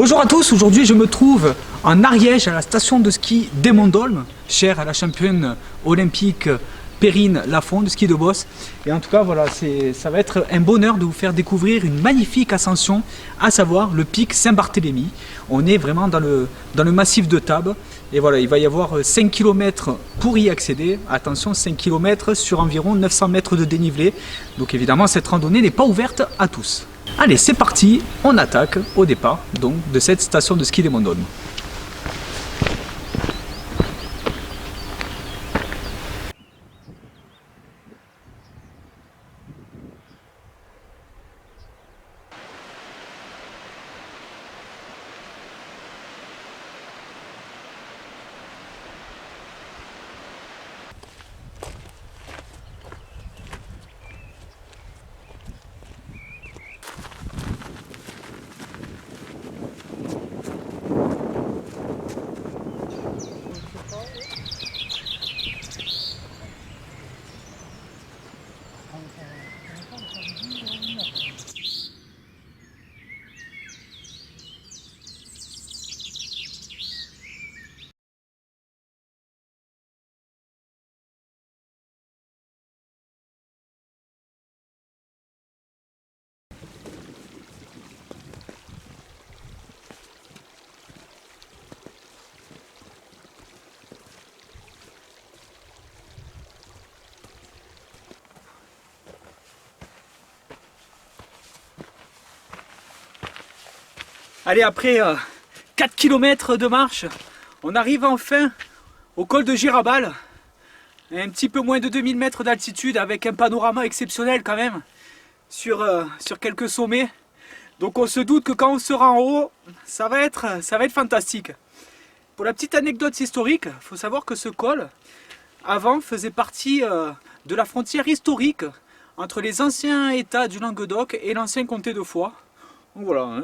Bonjour à tous, aujourd'hui je me trouve en Ariège à la station de ski d'Émondolme, chère à la championne olympique Perrine Lafont de ski de boss. Et en tout cas voilà, ça va être un bonheur de vous faire découvrir une magnifique ascension, à savoir le pic Saint-Barthélemy. On est vraiment dans le massif de Tarbes. Et voilà, il va y avoir 5 km pour y accéder. Attention, 5 km sur environ 900 mètres de dénivelé. Donc évidemment, cette randonnée n'est pas ouverte à tous. Allez, c'est parti, on attaque au départ donc, de cette station de ski d'Émondolme. Allez, après 4 km de marche, on arrive enfin au col de Girabal, un petit peu moins de 2000 mètres d'altitude avec un panorama exceptionnel quand même sur quelques sommets. Donc on se doute que quand on sera en haut, ça va être fantastique. Pour la petite anecdote historique, il faut savoir que ce col, avant, faisait partie de la frontière historique entre les anciens États du Languedoc et l'ancien comté de Foix. Donc voilà, hein,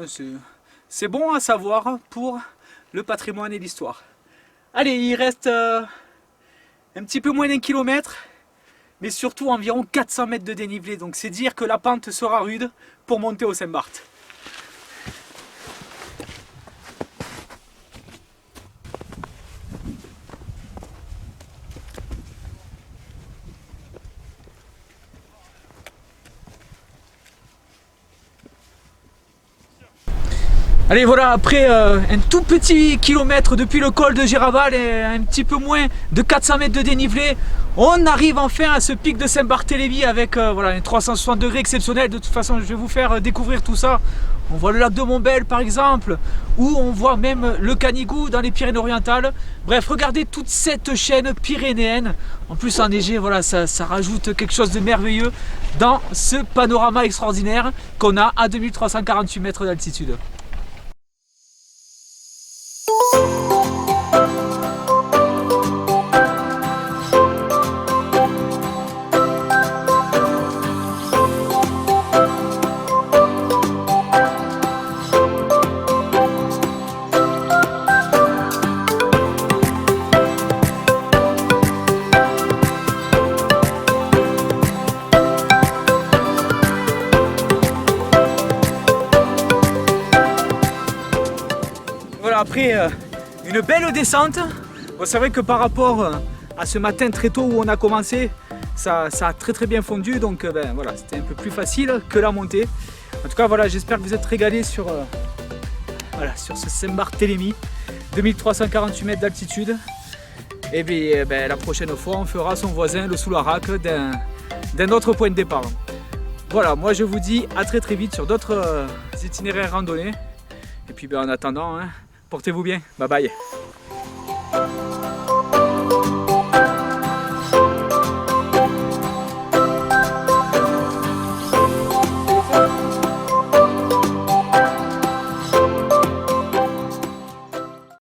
c'est bon à savoir pour le patrimoine et l'histoire. Allez, il reste un petit peu moins d'un kilomètre, mais surtout environ 400 mètres de dénivelé. Donc c'est dire que la pente sera rude pour monter au Saint-Barth. Allez, voilà, après un tout petit kilomètre depuis le col de Girabal et un petit peu moins de 400 mètres de dénivelé, on arrive enfin à ce pic de Saint-Barthélemy avec voilà, un 360 degrés exceptionnel. De toute façon, je vais vous faire découvrir tout ça. On voit le lac de Montbel par exemple, ou on voit même le Canigou dans les Pyrénées-Orientales. Bref, regardez toute cette chaîne pyrénéenne. En plus enneigée, voilà, ça rajoute quelque chose de merveilleux dans ce panorama extraordinaire qu'on a à 2348 mètres d'altitude. Après une belle descente, c'est vrai que par rapport à ce matin très tôt où on a commencé, ça a très bien fondu, donc ben, voilà, c'était un peu plus facile que la montée. En tout cas voilà, j'espère que vous êtes régalés sur ce Saint-Barthélemy, 2348 mètres d'altitude. Et bien la prochaine fois on fera son voisin le Soularac d'un autre point de départ. Voilà, moi je vous dis à très vite sur d'autres itinéraires randonnés. Et puis ben, en attendant, hein, portez-vous bien, bye bye.